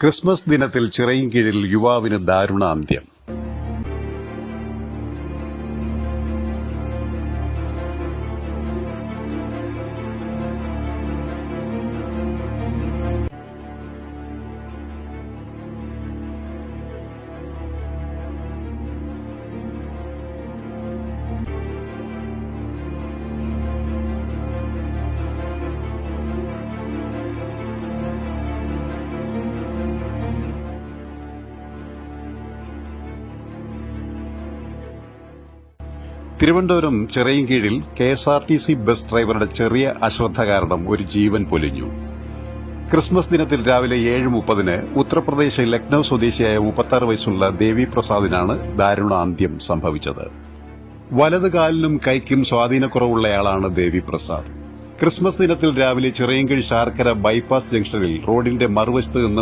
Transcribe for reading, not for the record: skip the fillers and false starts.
Christmas ദിനത്തിൽ ചിറയിൻകീഴിൽ യുവാവിന് ദാരുണാന്ത്യം. തിരുവനന്തപുരം ചിറയിൻകീഴിൽ KSRTC ബസ് ഡ്രൈവറുടെ ചെറിയ അശ്രദ്ധ കാരണം ഒരു ജീവൻ പൊലിഞ്ഞു. ക്രിസ്മസ് ദിനത്തിൽ രാവിലെ 7:30 ഉത്തർപ്രദേശ് ലക്നൌ സ്വദേശിയായ 36 വയസ്സുള്ള ദേവി പ്രസാദിനാണ് ദാരുണാന്ത്യം സംഭവിച്ചത്. വലത് കാലിനും കൈക്കും സ്വാധീനക്കുറവുള്ളയാളാണ് ദേവി പ്രസാദ്. ക്രിസ്മസ് ദിനത്തിൽ രാവിലെ ചിറയിൻകീഴ് ശാർക്കര ബൈപ്പാസ് ജംഗ്ഷനിൽ റോഡിന്റെ മറുവശത്ത് നിന്ന്